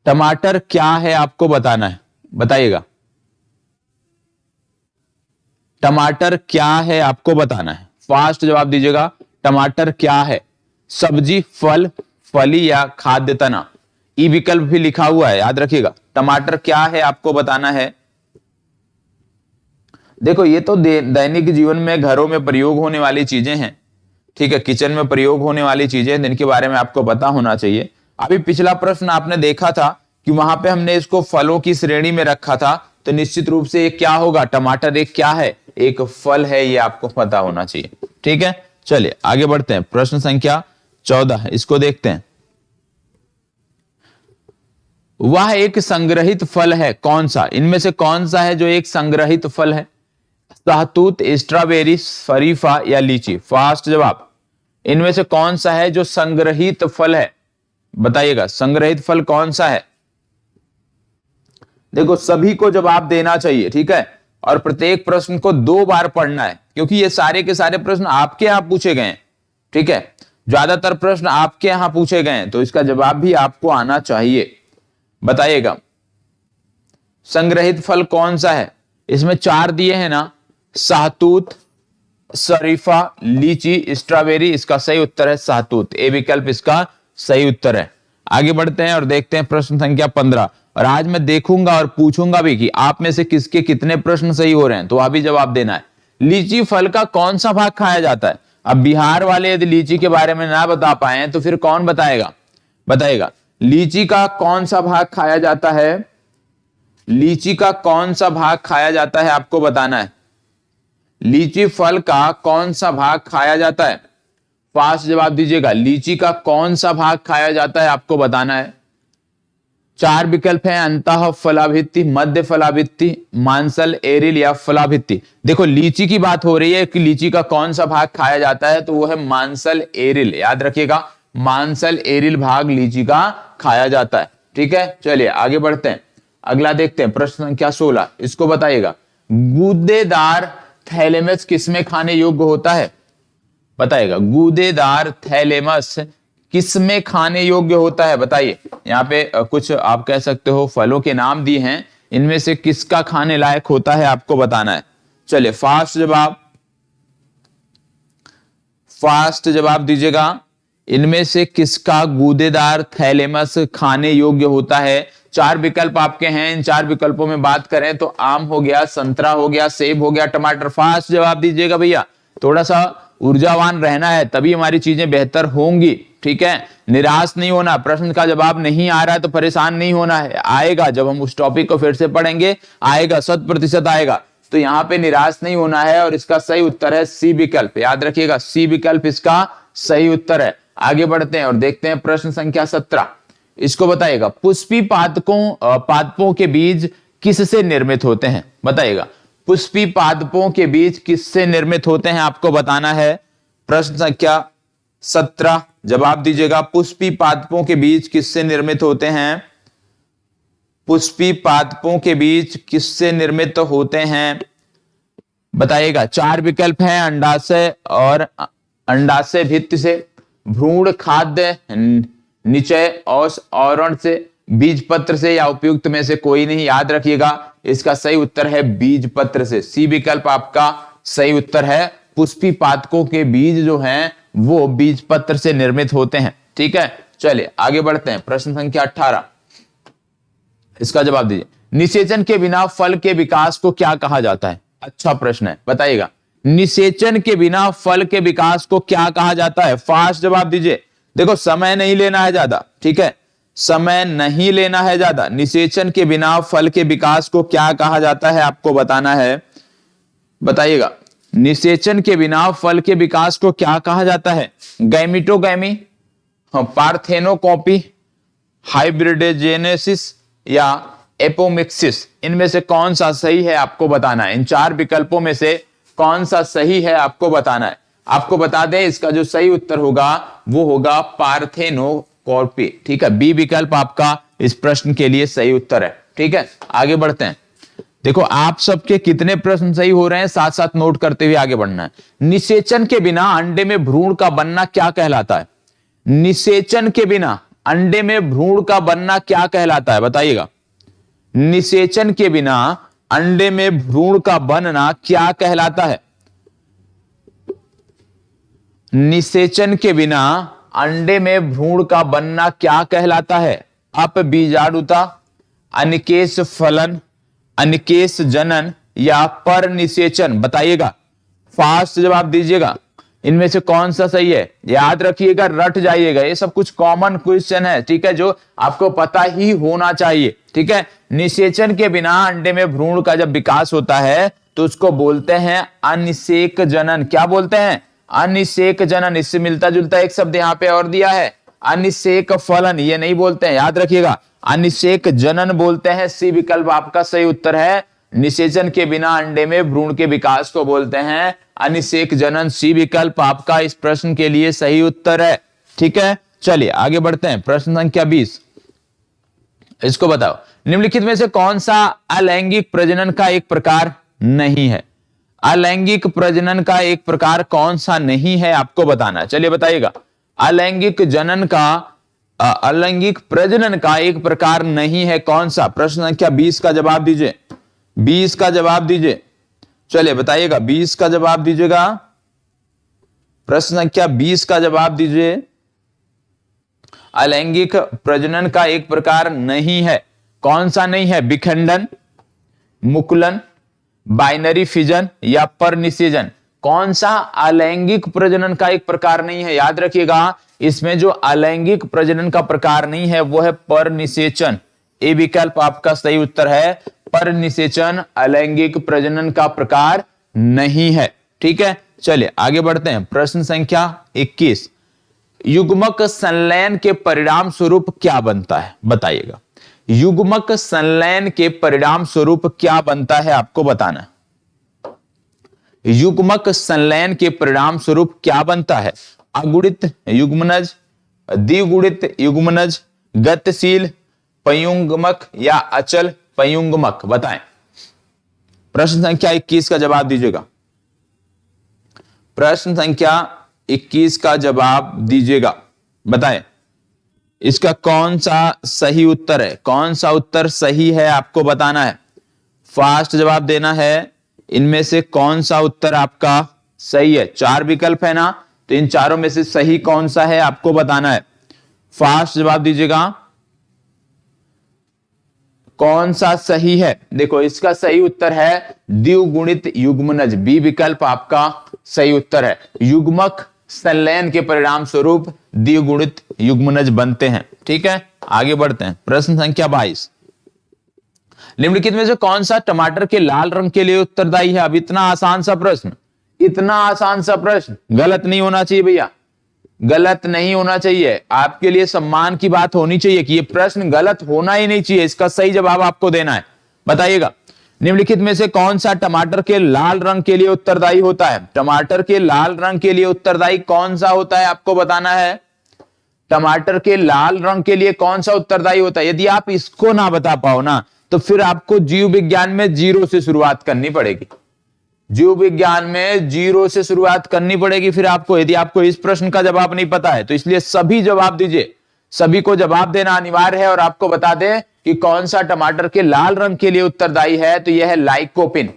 टमाटर क्या है आपको बताना है, बताइएगा, टमाटर क्या है आपको बताना है। फास्ट जवाब दीजिएगा, टमाटर क्या है? सब्जी, फल, फली या खाद्य तना। ई विकल्प भी लिखा हुआ है, याद रखिएगा। टमाटर क्या है आपको बताना है। देखो ये तो दैनिक जीवन में घरों में प्रयोग होने वाली चीजें हैं, ठीक है, किचन में प्रयोग होने वाली चीजें, जिनके बारे में आपको पता होना चाहिए। अभी पिछला प्रश्न आपने देखा था कि वहां पे हमने इसको फलों की श्रेणी में रखा था, तो निश्चित रूप से ये क्या होगा? टमाटर एक क्या है? एक फल है, ये आपको पता होना चाहिए, ठीक है। चलिए आगे बढ़ते हैं, प्रश्न संख्या 14, इसको देखते हैं। वह एक संग्रहित फल है कौन सा? इनमें से कौन सा है जो एक संग्रहित फल है? सहतूत, स्ट्रॉबेरी, शरीफा या लीची। फास्ट जवाब, इनमें से कौन सा है जो संग्रहित फल है? बताइएगा, संग्रहित फल कौन सा है? देखो सभी को जवाब देना चाहिए, ठीक है, और प्रत्येक प्रश्न को 2 बार पढ़ना है, क्योंकि ये सारे के सारे प्रश्न आपके यहां पूछे गए हैं, ठीक है। ज्यादातर प्रश्न आपके यहां पूछे गए हैं, तो इसका जवाब भी आपको आना चाहिए। बताइएगा, संग्रहित फल कौन सा है? इसमें 4 दिए हैं ना, सहतूत, शरीफा, लीची, स्ट्रॉबेरी। इसका सही उत्तर है सहतूत। ए विकल्प इसका सही उत्तर है। आगे बढ़ते हैं और देखते हैं प्रश्न संख्या 15। और आज मैं देखूंगा और पूछूंगा भी कि आप में से किसके कितने प्रश्न सही हो रहे हैं, तो अभी जवाब देना है। लीची फल का कौन सा भाग खाया जाता है? अब बिहार वाले यदि लीची के बारे में ना बता पाए तो फिर कौन बताएगा? बताइएगा, लीची का कौन सा भाग खाया जाता है? लीची का कौन सा भाग खाया जाता है आपको बताना है। लीची फल का कौन सा भाग खाया जाता है? फास्ट जवाब दीजिएगा। लीची का कौन सा भाग खाया जाता है आपको बताना है। 4 विकल्प हैं, अंतः फलाभित्ति, मध्य फलाभित्ति, मांसल, एरिल या फलाभित्ति। देखो लीची की बात हो रही है कि लीची का कौन सा भाग खाया जाता है, तो वो है मांसल एरिल। याद रखिएगा, मांसल एरिल भाग लीची का खाया जाता है। ठीक है, चलिए आगे बढ़ते हैं। अगला देखते हैं, प्रश्न संख्या 16, इसको बताइएगा। गूदेदार थैलेमस किसमें खाने योग्य होता है? बताइएगा, गूदेदार थैलेमस किसमें खाने योग्य होता है? बताइए। यहाँ पे कुछ आप कह सकते हो फलों के नाम दिए हैं, इनमें से किसका खाने लायक होता है आपको बताना है। चलिए फास्ट जवाब दीजिएगा। इनमें से किसका गूदेदार थैलेमस खाने योग्य होता है? 4 विकल्प आपके हैं, इन 4 विकल्पों में बात करें तो आम हो गया, संतरा हो गया, सेब हो गया, टमाटर। फास्ट जवाब दीजिएगा भैया, थोड़ा सा ऊर्जावान रहना है, तभी हमारी चीजें बेहतर होंगी। ठीक है, निराश नहीं होना। प्रश्न का जवाब नहीं आ रहा है तो परेशान नहीं होना है, आएगा जब हम उस टॉपिक को फिर से पढ़ेंगे, आएगा, 100% आएगा। तो यहाँ पे निराश नहीं होना है और इसका सही उत्तर है सी विकल्प। याद रखिएगा, सी विकल्प इसका सही उत्तर है। आगे बढ़ते हैं और देखते हैं प्रश्न संख्या 17, इसको बताइएगा। पुष्पी पादपों के बीज किससे निर्मित होते हैं? बताइएगा, पुष्पी पादपों के बीज किससे निर्मित होते हैं आपको बताना है। प्रश्न संख्या 17 जवाब दीजिएगा। पुष्पी पादपों के बीज किससे निर्मित होते हैं? पुष्पी पादपों के बीज किससे निर्मित होते हैं बताइएगा। 4 विकल्प हैं, अंडाशय और अंडाशय भित्ति से, भ्रूण खाद्य निचय और आवरण से, बीज पत्र से या उपयुक्त में से कोई नहीं। याद रखिएगा, इसका सही उत्तर है बीज पत्र से। सी विकल्प आपका सही उत्तर है। पुष्पी पादपों के बीज जो हैं वो बीज पत्र से निर्मित होते हैं। ठीक है, चलिए आगे बढ़ते हैं। प्रश्न संख्या 18, इसका जवाब दीजिए। निषेचन के बिना फल के विकास को क्या कहा जाता है? अच्छा प्रश्न है, बताइएगा। निषेचन के बिना फल के विकास को क्या कहा जाता है? फास्ट जवाब दीजिए। देखो, समय नहीं लेना है ज्यादा, ठीक है, समय नहीं लेना है ज्यादा। निषेचन के बिना फल के विकास को क्या कहा जाता है आपको बताना है। बताइएगा, निषेचन के बिना फल के विकास को क्या कहा जाता है? गैमिटोगैमी, पार्थेनोकॉपी, हाइब्रिडेजेनेसिस या एपोमिक्सिस। इनमें से कौन सा सही है आपको बताना है। इन 4 विकल्पों में से कौन सा सही है आपको बताना है। आपको बता दें, इसका जो सही उत्तर होगा वो होगा पार्थेनोकॉपी। ठीक है, बी विकल्प आपका इस प्रश्न के लिए सही उत्तर है। ठीक है, आगे बढ़ते हैं। देखो, आप सबके कितने प्रश्न सही हो रहे हैं, साथ साथ नोट करते हुए आगे बढ़ना है। निषेचन के बिना अंडे में भ्रूण का बनना क्या कहलाता है? निषेचन के बिना अंडे में भ्रूण का बनना क्या कहलाता है? बताइएगा, निषेचन के बिना अंडे में भ्रूण का बनना क्या कहलाता है? निषेचन के बिना अंडे में भ्रूण का बनना क्या कहलाता है? अपबीजाणुता, अनिकेश फलन, अनिकेश जनन या पर निषेचन। बताइएगा, फास्ट जवाब दीजिएगा। इनमें से कौन सा सही है? याद रखिएगा, रट जाइएगा, ये सब कुछ कॉमन क्वेश्चन है, ठीक है, जो आपको पता ही होना चाहिए। ठीक है, निषेचन के बिना अंडे में भ्रूण का जब विकास होता है तो उसको बोलते हैं अनिषेक जनन। क्या बोलते हैं? अनिषेक जनन। इससे मिलता जुलता एक शब्द यहां पे और दिया है, अनिषेक फलन। ये नहीं बोलते हैं, याद रखिएगा, अनिषेक जनन बोलते हैं। सी विकल्प आपका सही उत्तर है। निषेचन के बिना अंडे में भ्रूण के विकास को बोलते हैं अनिषेक जनन। सी विकल्प आपका इस प्रश्न के लिए सही उत्तर है। ठीक है, चलिए आगे बढ़ते हैं। प्रश्न संख्या 20, इसको बताओ। निम्नलिखित में से कौन सा अलैंगिक प्रजनन का एक प्रकार नहीं है? अलैंगिक प्रजनन का एक प्रकार कौन सा नहीं है आपको बताना है। चलिए बताइएगा, अलैंगिक प्रजनन का एक प्रकार नहीं है कौन सा? प्रश्न संख्या 20 का जवाब दीजिए। 20 का जवाब दीजिए। चलिए बताइएगा, 20 का जवाब दीजिएगा। प्रश्न संख्या 20 का जवाब दीजिए। अलैंगिक प्रजनन का एक प्रकार नहीं है, कौन सा नहीं है? विखंडन, मुकुलन, बाइनरी फिजन या परनिषेचन। कौन सा अलैंगिक प्रजनन का एक प्रकार नहीं है? याद रखिएगा, इसमें जो अलैंगिक प्रजनन का प्रकार नहीं है वो है परनिषेचन। ए विकल्प आपका सही उत्तर है। पर निषेचन अलैंगिक प्रजनन का प्रकार नहीं है। ठीक है, चलिए आगे बढ़ते हैं। प्रश्न संख्या 21, युग्मक संलयन के परिणाम स्वरूप क्या बनता है, बताइएगा। युग्मक संलयन के परिणाम स्वरूप क्या बनता है, आपको बताना है। युग्मक संलयन के परिणाम स्वरूप क्या बनता है? अगुणित युग्मनज, द्विगुणित युग्मनज, गतिशील संयुग्मक या अचल संयुग्मक, बताएं। प्रश्न संख्या 21 का जवाब दीजिएगा। प्रश्न संख्या 21 का जवाब दीजिएगा, बताएं इसका कौन सा सही उत्तर है। कौन सा उत्तर सही है आपको बताना है, फास्ट जवाब देना है। इनमें से कौन सा उत्तर आपका सही है? 4 विकल्प है ना, तो इन चारों में से सही कौन सा है आपको बताना है। फास्ट जवाब दीजिएगा, कौन सा सही है। देखो इसका सही उत्तर है द्विगुणित युग्मनज, बी विकल्प आपका सही उत्तर है। युग्मक संलयन के परिणाम स्वरूप द्विगुणित युग्मनज बनते हैं। ठीक है, आगे बढ़ते हैं। प्रश्न संख्या 22, निम्नलिखित में से कौन सा टमाटर के लाल रंग के लिए उत्तरदायी है? अब इतना आसान सा प्रश्न, इतना आसान सा प्रश्न गलत नहीं होना चाहिए भैया, गलत नहीं होना चाहिए। आपके लिए सम्मान की बात होनी चाहिए कि ये प्रश्न गलत होना ही नहीं चाहिए, इसका सही जवाब आपको देना है। बताइएगा, निम्नलिखित में से कौन सा टमाटर के लाल रंग के लिए उत्तरदायी होता है? टमाटर के लाल रंग के लिए उत्तरदायी कौन सा होता है आपको बताना है। टमाटर के लाल रंग के लिए कौन सा उत्तरदायी होता है? यदि आप इसको ना बता पाओ ना, तो फिर आपको जीव विज्ञान में 0 से शुरुआत करनी पड़ेगी। जीव विज्ञान में 0 से शुरुआत करनी पड़ेगी फिर आपको, यदि आपको इस प्रश्न का जवाब नहीं पता है। तो इसलिए सभी जवाब दीजिए, सभी को जवाब देना अनिवार्य है। और आपको बता दें कि कौन सा टमाटर के लाल रंग के लिए उत्तरदायी है, तो यह है लाइकोपिन।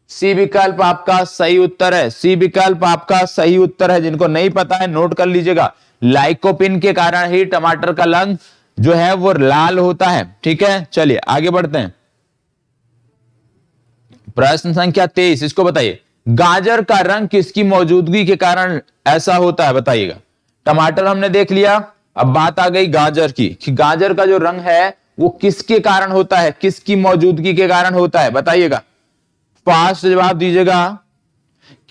सी विकल्प आपका सही उत्तर है, सी विकल्प आपका सही उत्तर है। जिनको नहीं पता है नोट कर लीजिएगा, लाइकोपिन के कारण ही टमाटर का रंग जो है वो लाल होता है। ठीक है, चलिए आगे बढ़ते हैं। प्रश्न संख्या 23, इसको बताइए, गाजर का रंग किसकी मौजूदगी के कारण ऐसा होता है? बताइएगा। टमाटर हमने देख लिया, अब बात आ गई गाजर की, कि गाजर का जो रंग है वो किसके कारण होता है, किसकी मौजूदगी के कारण होता है, बताइएगा। फास्ट जवाब दीजिएगा,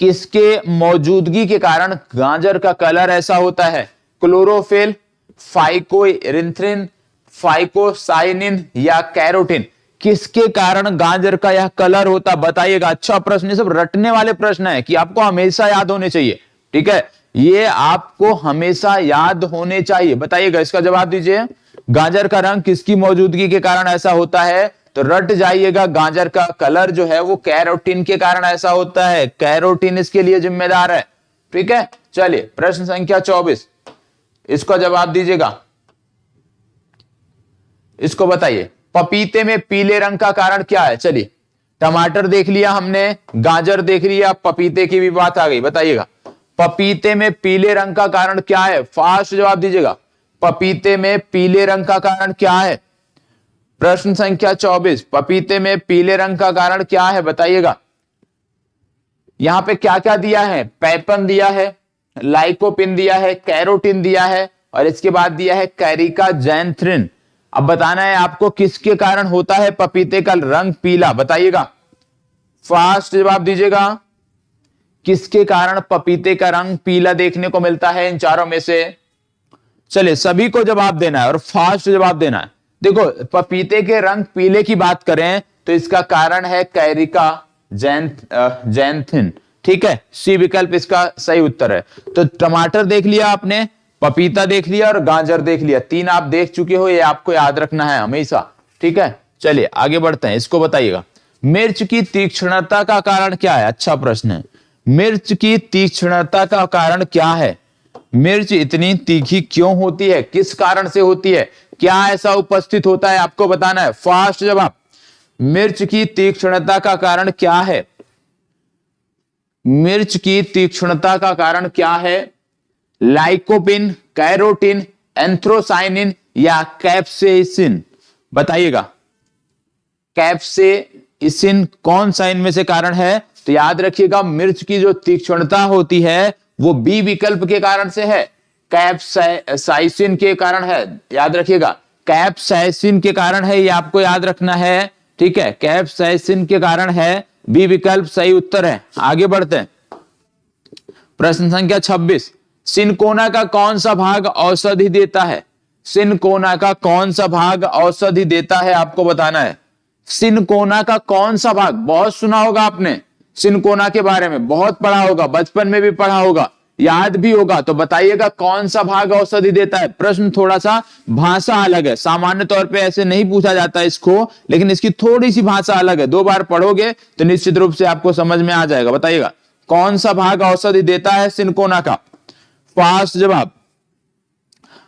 किसके मौजूदगी के कारण गाजर का कलर ऐसा होता है? क्लोरोफिल, फाइकोरिंथ्रिन, फाइकोसाइनिन या कैरोटीन, किसके कारण गाजर का यह कलर होता, बताइएगा। अच्छा प्रश्न, ये सब रटने वाले प्रश्न है कि आपको हमेशा याद होने चाहिए। ठीक है, ये आपको हमेशा याद होने चाहिए। बताइएगा, इसका जवाब दीजिए। गाजर का रंग किसकी मौजूदगी के कारण ऐसा होता है? तो रट जाइएगा, गाजर का कलर जो है वो कैरोटीन के कारण ऐसा होता है। कैरोटीन इसके लिए जिम्मेदार है। ठीक है, चलिए प्रश्न संख्या 24, इसका जवाब दीजिएगा। इसको बताइए, पपीते में पीले रंग का कारण क्या है? चलिए, टमाटर देख लिया हमने, गाजर देख लिया, पपीते की भी बात आ गई। बताइएगा, पपीते में पीले रंग का कारण क्या है? फास्ट जवाब दीजिएगा, पपीते में पीले रंग का कारण क्या है? प्रश्न संख्या 24, पपीते में पीले रंग का कारण क्या है, बताइएगा। यहां पे क्या क्या दिया है? पैपन दिया है, लाइकोपिन दिया है, कैरोटीन दिया है, और इसके बाद दिया है कैरिका जैंथ्रिन। अब बताना है आपको किसके कारण होता है पपीते का रंग पीला, बताइएगा। फास्ट जवाब दीजिएगा, किसके कारण पपीते का रंग पीला देखने को मिलता है इन चारों में से? चलिए सभी को जवाब देना है और फास्ट जवाब देना है। देखो, पपीते के रंग पीले की बात करें तो इसका कारण है कैरिका जैंथिन। ठीक है, सी विकल्प इसका सही उत्तर है। तो टमाटर देख लिया आपने, पपीता देख लिया और गाजर देख लिया, 3 आप देख चुके हो, ये आपको याद रखना है हमेशा। ठीक है, चलिए आगे बढ़ते हैं। इसको बताइएगा, मिर्च की तीक्ष्णता का कारण क्या है? अच्छा प्रश्न है, मिर्च की तीक्ष्णता का कारण क्या है? मिर्च इतनी तीखी क्यों होती है, किस कारण से होती है, क्या ऐसा उपस्थित होता है, आपको बताना है। फास्ट जवाब, मिर्च की तीक्ष्णता का कारण क्या है? मिर्च की तीक्ष्णता का कारण क्या है? लाइकोपिन, कैरोटीन, एंथ्रोसाइनिन या कैप्सेसिन, बताइएगा। कैप्सेसिन कौन सा इनमें से कारण है? तो याद रखिएगा, मिर्च की जो तीक्ष्णता होती है वो बी विकल्प के कारण से है, कैप्साइसिन के कारण है। याद रखिएगा, कैप्साइसिन के कारण है, ये आपको याद रखना है, ठीक है, कैप्साइसिन के कारण है, बी विकल्प सही उत्तर है। आगे बढ़ते हैं, प्रश्न संख्या 26, सिनकोना का कौन सा भाग औषधि देता है? सिनकोना का कौन सा भाग औषधि देता है, आपको बताना है। सिनकोना का कौन सा भाग, बहुत सुना होगा आपने सिनकोना के बारे में, बहुत पढ़ा होगा, बचपन में भी पढ़ा होगा, याद भी होगा, तो बताइएगा कौन सा भाग औषधि देता है। प्रश्न थोड़ा सा भाषा अलग है, सामान्य तौर पे ऐसे नहीं पूछा जाता इसको, लेकिन इसकी थोड़ी सी भाषा अलग है, 2 बार पढ़ोगे तो निश्चित रूप से आपको समझ में आ जाएगा। बताइएगा कौन सा भाग औषधि देता है सिनकोना का? फास्ट जवाब,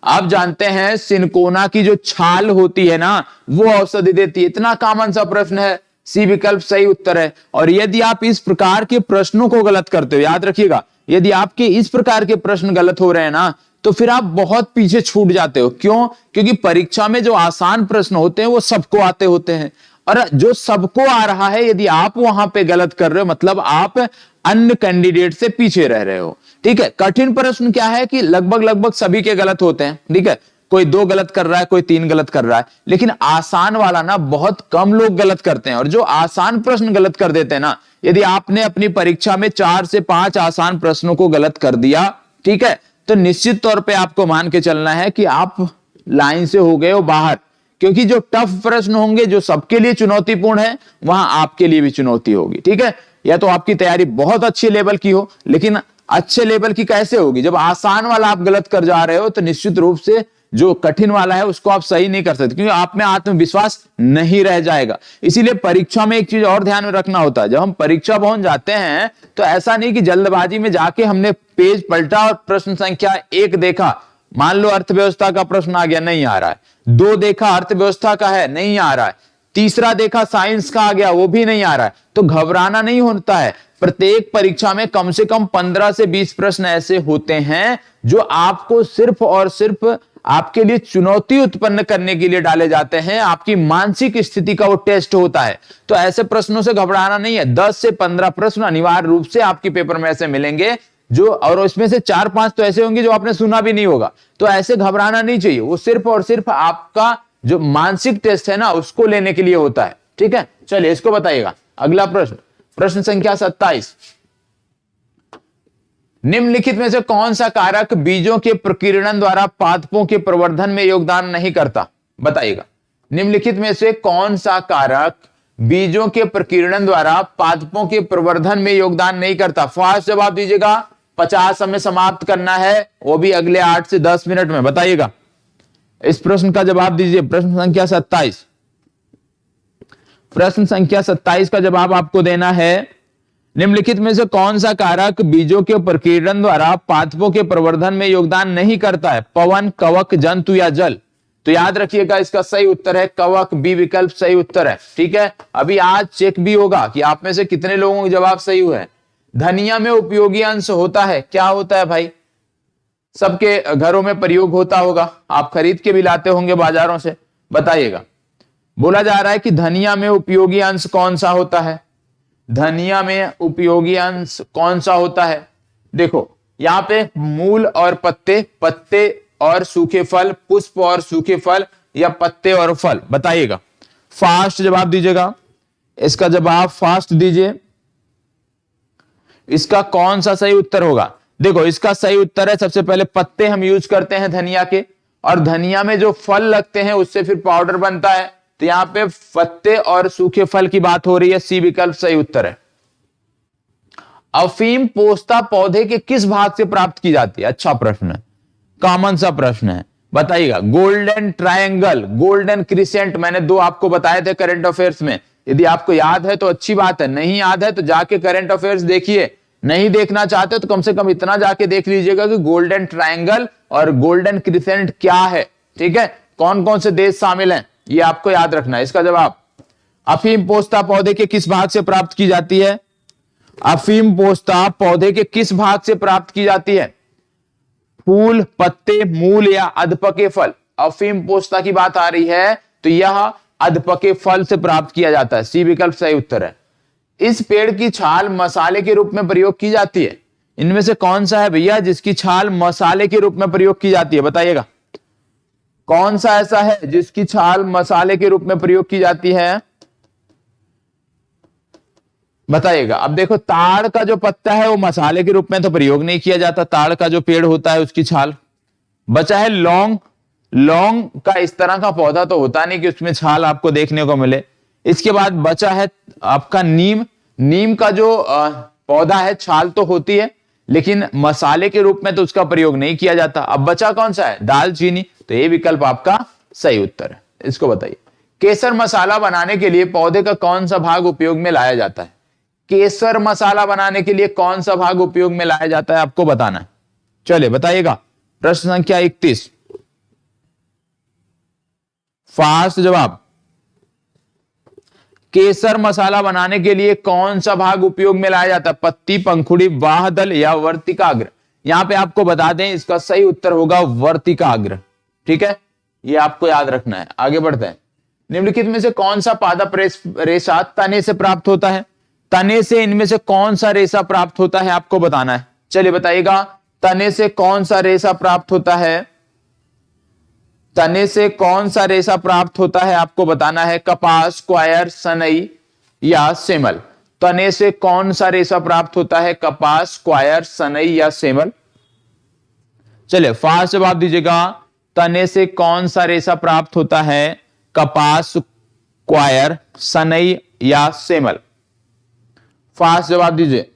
आप जानते हैं सिनकोना की जो छाल होती है ना, वो औषधि देती है। इतना कॉमन सा प्रश्न है, सी विकल्प सही उत्तर है। और यदि आप इस प्रकार के प्रश्नों को गलत करते हो, याद रखिएगा, यदि आपके इस प्रकार के प्रश्न गलत हो रहे हैं ना, तो फिर आप बहुत पीछे छूट जाते हो। क्यों? क्योंकि परीक्षा में जो आसान प्रश्न होते हैं वो सबको आते होते हैं, और जो सबको आ रहा है यदि आप वहां पे गलत कर रहे हो, मतलब आप अन्य कैंडिडेट से पीछे रह रहे हो। ठीक है, कठिन प्रश्न क्या है कि लगभग सभी के गलत होते हैं। ठीक है, कोई 2 गलत कर रहा है, कोई 3 गलत कर रहा है, लेकिन आसान वाला ना बहुत कम लोग गलत करते हैं। और जो आसान प्रश्न गलत कर देते हैं ना, यदि आपने अपनी परीक्षा में 4 से 5 आसान प्रश्नों को गलत कर दिया, ठीक है, तो निश्चित तौर पे आपको मान के चलना है कि आप लाइन से हो गए हो बाहर। क्योंकि जो टफ प्रश्न होंगे, जो सबके लिए चुनौतीपूर्ण है, वहां आपके लिए भी चुनौती होगी। ठीक है, या तो आपकी तैयारी बहुत अच्छे लेवल की हो, लेकिन अच्छे लेवल की कैसे होगी? जब आसान वाला आप गलत कर जा रहे हो, तो निश्चित रूप से जो कठिन वाला है उसको आप सही नहीं कर सकते, क्योंकि आप में आत्मविश्वास नहीं रह जाएगा। इसीलिए परीक्षा में एक चीज और ध्यान में रखना होता है, जब हम परीक्षा भवन जाते हैं तो ऐसा नहीं कि जल्दबाजी में जाके हमने पेज पलटा और प्रश्न संख्या 1 देखा, मान लो अर्थव्यवस्था का प्रश्न आ गया, नहीं आ रहा है, 2 देखा अर्थव्यवस्था का है, नहीं आ रहा है, 3रा देखा साइंस का आ गया, वो भी नहीं आ रहा है, तो घबराना नहीं होता है। प्रत्येक परीक्षा में कम से कम 15 से 20 प्रश्न ऐसे होते हैं जो आपको सिर्फ और सिर्फ आपके लिए चुनौती उत्पन्न करने के लिए डाले जाते हैं, आपकी मानसिक स्थिति का वो टेस्ट होता है। तो ऐसे प्रश्नों से घबराना नहीं है। 10 से 15 प्रश्न अनिवार्य रूप से आपके पेपर में ऐसे मिलेंगे जो, और उसमें से 4-5 तो ऐसे होंगे जो आपने सुना भी नहीं होगा, तो ऐसे घबराना नहीं चाहिए। वो सिर्फ और सिर्फ आपका जो मानसिक टेस्ट है ना, उसको लेने के लिए होता है। ठीक है, चलिए इसको बताइएगा। अगला प्रश्न, प्रश्न संख्या 27, निम्नलिखित में से कौन सा कारक बीजों के प्रकीर्णन द्वारा पादपों के प्रवर्धन में योगदान नहीं करता? बताइएगा, निम्नलिखित में से कौन सा कारक बीजों के प्रकीर्णन द्वारा पादपों के प्रवर्धन में योगदान नहीं करता? फास्ट जवाब दीजिएगा, 50 हमें समाप्त करना है, वो भी अगले 8 से 10 मिनट में। बताइएगा, इस प्रश्न का जवाब दीजिए। प्रश्न संख्या 27, प्रश्न संख्या 27 का जवाब आपको देना है, निम्नलिखित में से कौन सा कारक बीजों के प्रकीर्णन द्वारा पादपों के प्रवर्धन में योगदान नहीं करता है? पवन, कवक, जंतु या जल? तो याद रखिएगा, इसका सही उत्तर है कवक, बी विकल्प सही उत्तर है। ठीक है, अभी आज चेक भी होगा कि आप में से कितने लोगों के जवाब सही हुए हैं। धनिया में उपयोगी अंश होता है, क्या होता है भाई? सबके घरों में प्रयोग होता होगा, आप खरीद के भी लाते होंगे बाजारों से। बताइएगा, बोला जा रहा है कि धनिया में उपयोगी अंश कौन सा होता है? धनिया में उपयोगी अंश कौन सा होता है? देखो यहां पे मूल और पत्ते, पत्ते और सूखे फल, पुष्प और सूखे फल, या पत्ते और फल? बताइएगा, फास्ट जवाब दीजिएगा। इसका जवाब फास्ट दीजिए, इसका कौन सा सही उत्तर होगा? देखो इसका सही उत्तर है, सबसे पहले पत्ते हम यूज करते हैं धनिया के, और धनिया में जो फल लगते हैं उससे फिर पाउडर बनता है, तो यहां पे पत्ते और सूखे फल की बात हो रही है, सी विकल्प सही उत्तर है। अफीम पोस्ता पौधे के किस भाग से प्राप्त की जाती है? अच्छा प्रश्न है, कॉमन सा प्रश्न है। बताइएगा, गोल्डन ट्रायंगल, गोल्डन क्रिसेंट, मैंने 2 आपको बताए थे करंट अफेयर्स में। यदि आपको याद है तो अच्छी बात है, नहीं याद है तो जाके करंट अफेयर्स देखिए, नहीं देखना चाहते तो कम से कम इतना जाके देख लीजिएगा कि गोल्डन ट्रायंगल और गोल्डन क्रिसेंट क्या है। ठीक है, कौन कौन से देश शामिल हैं ये आपको याद रखना है। इसका जवाब, अफीम पोस्ता पौधे के किस भाग से प्राप्त की जाती है? अफीम पोस्ता पौधे के किस भाग से प्राप्त की जाती है? फूल, पत्ते, मूल या अधपके फल? अफीम पोस्ता की बात आ रही है तो यह अधपके फल से प्राप्त किया जाता है, सी विकल्प सही उत्तर है। इस पेड़ की छाल मसाले के रूप में प्रयोग की जाती है, इनमें से कौन सा है भैया जिसकी छाल मसाले के रूप में प्रयोग की जाती है? बताइएगा, कौन सा ऐसा है जिसकी छाल मसाले के रूप में प्रयोग की जाती है? बताइएगा। अब देखो, ताड़ का जो पत्ता है वो मसाले के रूप में तो प्रयोग नहीं किया जाता, ताड़ का जो पेड़ होता है उसकी छाल। बचा है लौंग। लौंग का इस तरह का पौधा तो होता नहीं कि उसमें छाल आपको देखने को मिले। इसके बाद बचा है आपका नीम। नीम का जो पौधा है छाल तो होती है, लेकिन मसाले के रूप में तो उसका प्रयोग नहीं किया जाता। अब बचा कौन सा है? दालचीनी। तो ये विकल्प आपका सही उत्तर है। इसको बताइए। केसर मसाला बनाने के लिए पौधे का कौन सा भाग उपयोग में लाया जाता है? केसर मसाला बनाने के लिए कौन सा भाग उपयोग में लाया जाता है, आपको बताना है। चलिए बताइएगा। प्रश्न संख्या 31, फास्ट जवाब। केसर मसाला बनाने के लिए कौन सा भाग उपयोग में लाया जाता है? पत्ती, पंखुड़ी, बाह्यदल या वर्तिकाग्र? यहां पे आपको बता दें, इसका सही उत्तर होगा वर्तिकाग्र। ठीक है, ये आपको याद रखना है। आगे बढ़ते हैं। निम्नलिखित में से कौन सा पादप रेशा तने से प्राप्त होता है? तने से इनमें से कौन सा रेशा प्राप्त होता है, आपको बताना है। चलिए बताइएगा, तने से कौन सा रेशा प्राप्त होता है? तने से कौन सा रेशा प्राप्त होता है, आपको बताना है। कपास, क्वायर, सनई या सेमल? तने से कौन सा रेशा प्राप्त होता है? कपास, क्वायर, सनई या सेमल? चलिए फास्ट जवाब दीजिएगा। तने से कौन सा रेशा प्राप्त होता है? कपास, क्वायर, सनई या सेमल? फास्ट जवाब दीजिए।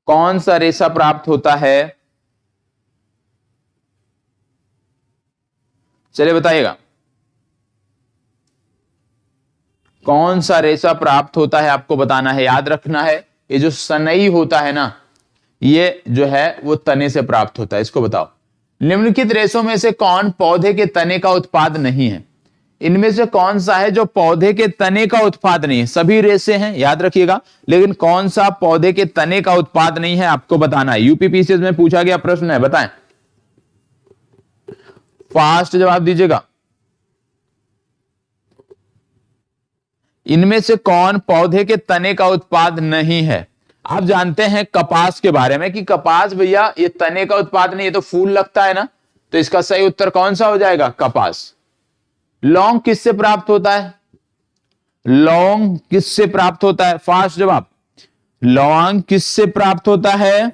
कौन सा रेशा प्राप्त होता है? चलिए बताइएगा, कौन सा रेशा प्राप्त होता है, आपको बताना है। याद रखना है, ये जो सनई होता है ना, ये जो है वो तने से प्राप्त होता है। इसको बताओ। निम्नलिखित रेशों में से कौन पौधे के तने का उत्पाद नहीं है? इनमें से कौन सा है जो पौधे के तने का उत्पाद नहीं है? सभी रेशे हैं, याद रखिएगा, लेकिन कौन सा पौधे के तने का उत्पाद नहीं है, आपको बताना है। यूपीपीसीएस में पूछा गया प्रश्न है, बताएं। फास्ट जवाब दीजिएगा। इनमें से कौन पौधे के तने का उत्पाद नहीं है? आप जानते हैं कपास के बारे में कि कपास भैया ये तने का उत्पाद नहीं, ये तो फूल लगता है ना, तो इसका सही उत्तर कौन सा हो जाएगा? कपास। लौंग किससे प्राप्त होता है? लौंग किससे प्राप्त होता है? फास्ट जवाब। लौंग किससे प्राप्त होता है?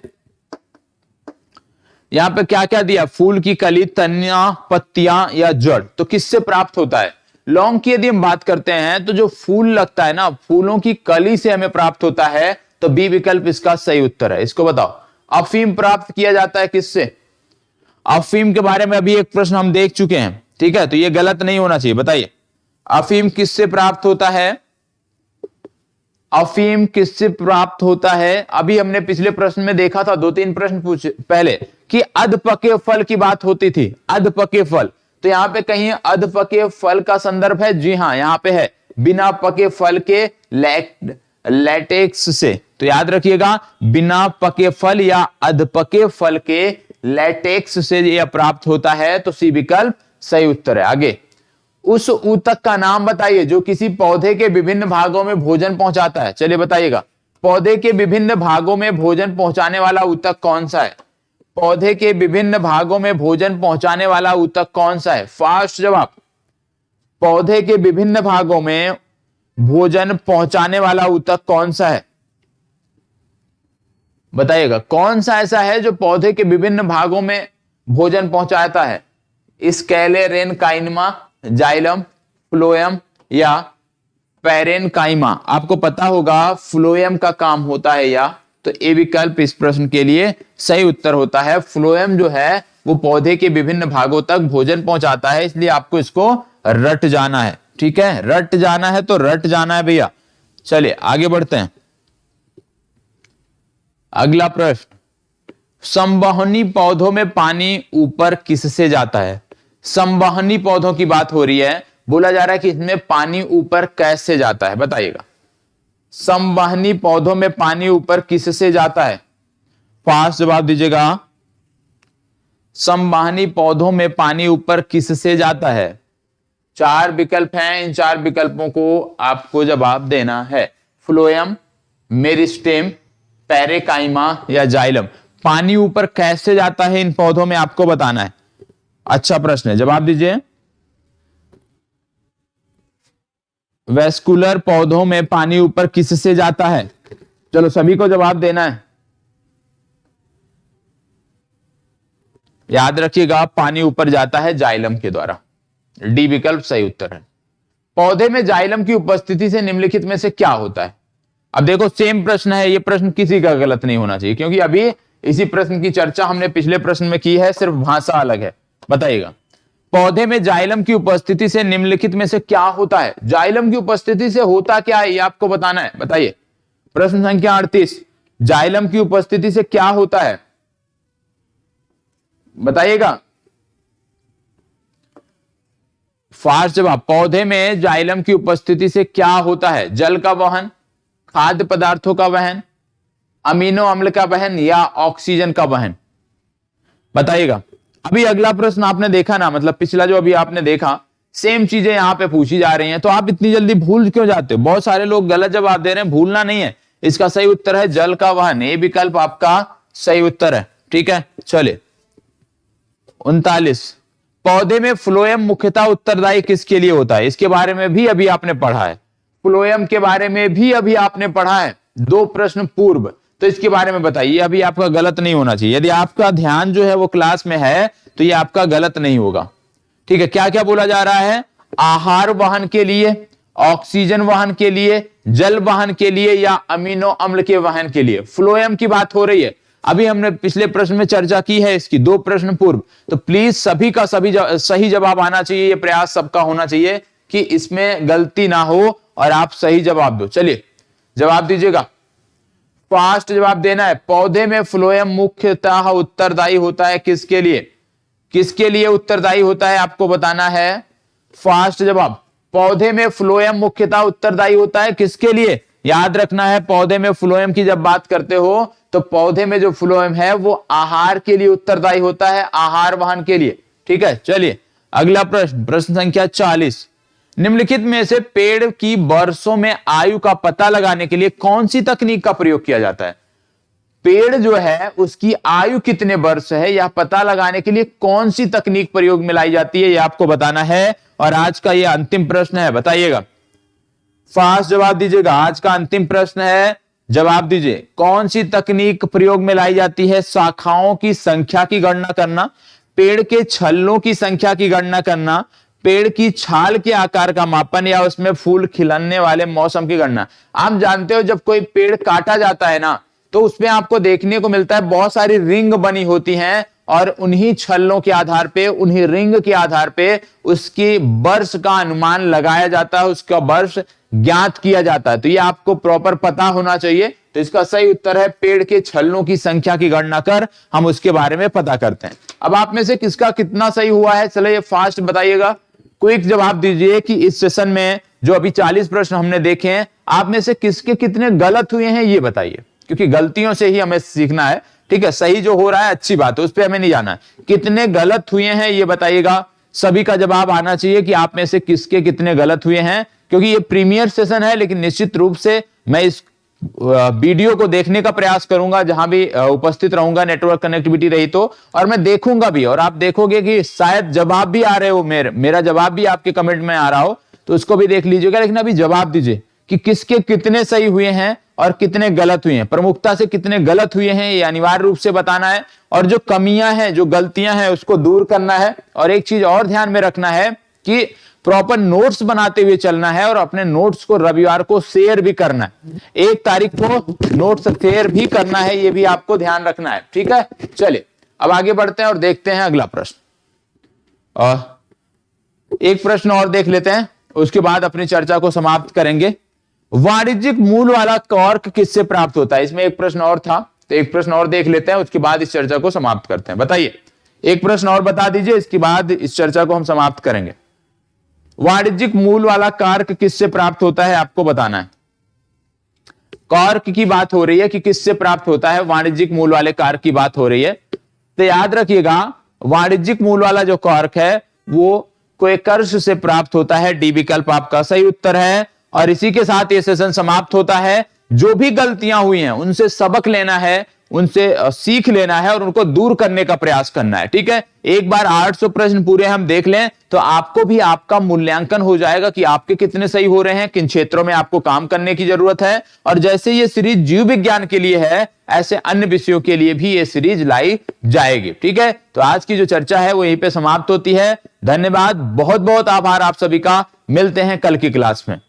यहां पे क्या क्या दिया? फूल की कली, तनिया, पत्तियां या जड़? तो किससे प्राप्त होता है? लौंग की यदि हम बात करते हैं तो जो फूल लगता है ना, फूलों की कली से हमें प्राप्त होता है, तो बी विकल्प इसका सही उत्तर है। इसको बताओ। अफीम प्राप्त किया जाता है किससे? अफीम के बारे में अभी एक प्रश्न हम देख चुके हैं, ठीक है, तो ये गलत नहीं होना चाहिए। बताइए, अफीम किससे प्राप्त होता है? अफीम किससे प्राप्त होता है? अभी हमने पिछले प्रश्न में देखा था, 2-3 प्रश्न पूछे पहले, कि अधपके फल की बात होती थी। अधपके फल, तो यहां पे कहीं अधपके फल का संदर्भ है? जी हां, यहां पे है। बिना पके फल के लैटेक्स से, तो याद रखिएगा, बिना पके फल या अधपके फल के लैटेक्स से यह प्राप्त होता है। तो सी विकल्प सही उत्तर है। आगे, उस ऊतक का नाम बताइए जो किसी पौधे के विभिन्न भागों में भोजन पहुंचाता है। चलिए बताइएगा, पौधे के विभिन्न भागों में भोजन पहुंचाने वाला ऊतक कौन सा है? पौधे के विभिन्न भागों में भोजन पहुंचाने वाला ऊतक कौन सा है? फास्ट जवाब। पौधे के विभिन्न भागों में भोजन पहुंचाने वाला ऊतक कौन सा है? बताइएगा, कौन सा ऐसा है जो पौधे के विभिन्न भागों में भोजन पहुंचाता है? स्क्लेरेनकाइमा, जाइलम, फ्लोएम या पेरेनकाइमा? आपको पता होगा फ्लोएम का काम होता है या, तो ए विकल्प इस प्रश्न के लिए सही उत्तर होता है। फ्लोएम जो है वो पौधे के विभिन्न भागों तक भोजन पहुंचाता है, इसलिए आपको इसको रट जाना है। ठीक है, रट जाना है तो रट जाना है भैया। चलिए आगे बढ़ते हैं। अगला प्रश्न, संवहनी पौधों में पानी ऊपर किससे जाता है? संवहनी पौधों की बात हो रही है, बोला जा रहा है कि इसमें पानी ऊपर कैसे जाता है? बताइएगा, संवहनी पौधों में पानी ऊपर किससे जाता है? फास्ट जवाब दीजिएगा। संवहनी पौधों में पानी ऊपर किससे जाता है? 4 विकल्प हैं, इन 4 विकल्पों को आपको जवाब देना है। फ्लोएम, मेरिस्टेम, पेरेकाइमा या जाइलम? पानी ऊपर कैसे जाता है इन पौधों में, आपको बताना है। अच्छा प्रश्न है, जवाब दीजिए। वेस्कुलर पौधों में पानी ऊपर किससे जाता है? चलो सभी को जवाब देना है। याद रखिएगा, पानी ऊपर जाता है जाइलम के द्वारा। डी विकल्प सही उत्तर है। पौधे में जाइलम की उपस्थिति से निम्नलिखित में से क्या होता है? अब देखो सेम प्रश्न है, ये प्रश्न किसी का गलत नहीं होना चाहिए, क्योंकि अभी इसी प्रश्न की चर्चा हमने पिछले प्रश्न में की है, सिर्फ भाषा अलग है। बताइएगा, पौधे में जाइलम की उपस्थिति से निम्नलिखित में से क्या होता है? जाइलम की उपस्थिति से होता क्या है, ये आपको बताना है। बताइए, प्रश्न संख्या 38, जाइलम की उपस्थिति से क्या होता है? बताइएगा फास्ट जवाब। पौधे में जाइलम की उपस्थिति से क्या होता है? जल का वहन, खाद्य पदार्थों का वहन, अमीनो अम्ल का वहन या ऑक्सीजन का वहन? बताइएगा। अभी अगला प्रश्न आपने देखा ना, मतलब पिछला जो अभी आपने देखा, सेम चीजें यहां पे पूछी जा रही हैं, तो आप इतनी जल्दी भूल क्यों जाते हो? बहुत सारे लोग गलत जवाब दे रहे हैं, भूलना नहीं है। इसका सही उत्तर है जल का वहन, ये विकल्प आपका सही उत्तर है। ठीक है, चलिए 39, पौधे में फ्लोएम मुख्यतः उत्तरदायी किसके लिए होता है? इसके बारे में भी अभी आपने पढ़ा है, फ्लोएम के बारे में भी अभी आपने पढ़ा है 2 प्रश्न पूर्व, तो इसके बारे में बताइए। अभी आपका गलत नहीं होना चाहिए, यदि आपका ध्यान जो है वो क्लास में है तो ये आपका गलत नहीं होगा। ठीक है, क्या क्या बोला जा रहा है? आहार वहन के लिए, ऑक्सीजन वहन के लिए, जल वहन के लिए या अमीनो अम्ल के वहन के लिए फ्लोएम की बात हो रही है। अभी हमने पिछले प्रश्न में चर्चा की है इसकी 2 प्रश्न पूर्व, तो प्लीज सभी का सही जवाब आना चाहिए। ये प्रयास सबका होना चाहिए कि इसमें गलती ना हो और आप सही जवाब दो। चलिए जवाब दीजिएगा, फास्ट जवाब देना है। पौधे में फ्लोएम मुख्यतः उत्तरदायी होता है किसके लिए? किसके लिए उत्तरदायी होता है आपको बताना है। फास्ट जवाब, पौधे में फ्लोएम मुख्यतः उत्तरदायी होता है किसके लिए? याद रखना है, पौधे में फ्लोएम की जब बात करते हो तो पौधे में जो फ्लोएम है वो आहार के लिए उत्तरदायी होता है, आहार वहन के लिए। ठीक है, चलिए अगला प्रश्न, प्रश्न संख्या 40, निम्नलिखित में से पेड़ की वर्षों में आयु का पता लगाने के लिए कौन सी तकनीक का प्रयोग किया जाता है? पेड़ जो है उसकी आयु कितने वर्ष है, यह पता लगाने के लिए कौन सी तकनीक प्रयोग में लाई जाती है, यह आपको बताना है। और आज का यह अंतिम प्रश्न है, बताइएगा, फास्ट जवाब दीजिएगा। आज का अंतिम प्रश्न है, जवाब दीजिए, कौन सी तकनीक प्रयोग में लाई जाती है? शाखाओं की संख्या की गणना करना, पेड़ के छल्लों की संख्या की गणना करना, पेड़ की छाल के आकार का मापन या उसमें फूल खिलने वाले मौसम की गणना। आप जानते हो जब कोई पेड़ काटा जाता है ना, तो उसमें आपको देखने को मिलता है बहुत सारी रिंग बनी होती हैं और उन्हीं छल्लों के आधार पे, उन्हीं रिंग के आधार पे उसकी वर्ष का अनुमान लगाया जाता है, उसका वर्ष ज्ञात किया जाता है। तो ये आपको प्रॉपर पता होना चाहिए। तो इसका सही उत्तर है पेड़ के छल्लों की संख्या की गणना कर हम उसके बारे में पता करते हैं। अब आप में से किसका कितना सही हुआ है, चलो ये फास्ट बताइएगा, क्विक जवाब दीजिए कि इस सेशन में जो अभी 40 प्रश्न हमने देखे हैं, आप में से किसके कितने गलत हुए हैं ये बताइए, क्योंकि गलतियों से ही हमें सीखना है। ठीक है, सही जो हो रहा है अच्छी बात है, उस पर हमें नहीं जाना है। कितने गलत हुए हैं ये बताइएगा, सभी का जवाब आना चाहिए कि आप में से किसके कितने गलत हुए हैं, क्योंकि ये प्रीमियर सेशन है। लेकिन निश्चित रूप से मैं इस वीडियो को देखने का प्रयास करूंगा, जहां भी उपस्थित रहूंगा, नेटवर्क कनेक्टिविटी रही तो, और मैं देखूंगा भी, और आप देखोगे कि शायद जवाब भी आ रहे हो, मेरा जवाब भी आपके कमेंट में आ रहा हो, तो उसको भी देख लीजिएगा। लेकिन अभी जवाब दीजिए कि किसके कितने सही हुए हैं और कितने गलत हुए हैं, प्रमुखता से कितने गलत हुए हैं ये अनिवार्य रूप से बताना है, और जो कमियां हैं, जो गलतियां हैं, उसको दूर करना है। और एक चीज और ध्यान में रखना है कि प्रॉपर नोट्स बनाते हुए चलना है, और अपने नोट्स को रविवार को शेयर भी करना है, 1 तारीख को नोट्स शेयर भी करना है, ये भी आपको ध्यान रखना है। ठीक है, चलिए अब आगे बढ़ते हैं और देखते हैं अगला प्रश्न। और एक प्रश्न और देख लेते हैं, उसके बाद अपनी चर्चा को समाप्त करेंगे। वाणिज्यिक मूल वाला कॉर्क किससे प्राप्त होता है? इसमें एक प्रश्न और था, तो एक प्रश्न और देख लेते हैं, उसके बाद इस चर्चा को समाप्त करते हैं। बताइए, एक प्रश्न और बता दीजिए, इसके बाद इस चर्चा को हम समाप्त करेंगे। वाणिज्यिक मूल वाला कार्क किससे प्राप्त होता है आपको बताना है। कार्क की बात हो रही है कि किससे प्राप्त होता है, वाणिज्यिक मूल वाले कार्क की बात हो रही है। तो याद रखिएगा, वाणिज्यिक मूल वाला जो कार्क है वो क्वेकर्स से प्राप्त होता है। डी विकल्प आपका सही उत्तर है। और इसी के साथ ये सेशन समाप्त होता है। जो भी गलतियां हुई हैं उनसे सबक लेना है, उनसे सीख लेना है और उनको दूर करने का प्रयास करना है। ठीक है, एक बार 800 प्रश्न पूरे हम देख लें तो आपको भी आपका मूल्यांकन हो जाएगा कि आपके कितने सही हो रहे हैं, किन क्षेत्रों में आपको काम करने की जरूरत है। और जैसे ये सीरीज जीव विज्ञान के लिए है, ऐसे अन्य विषयों के लिए भी ये सीरीज लाई जाएगी। ठीक है, तो आज की जो चर्चा है वो यहीं पे समाप्त होती है। धन्यवाद, बहुत बहुत आभार आप सभी का। मिलते हैं कल की क्लास में।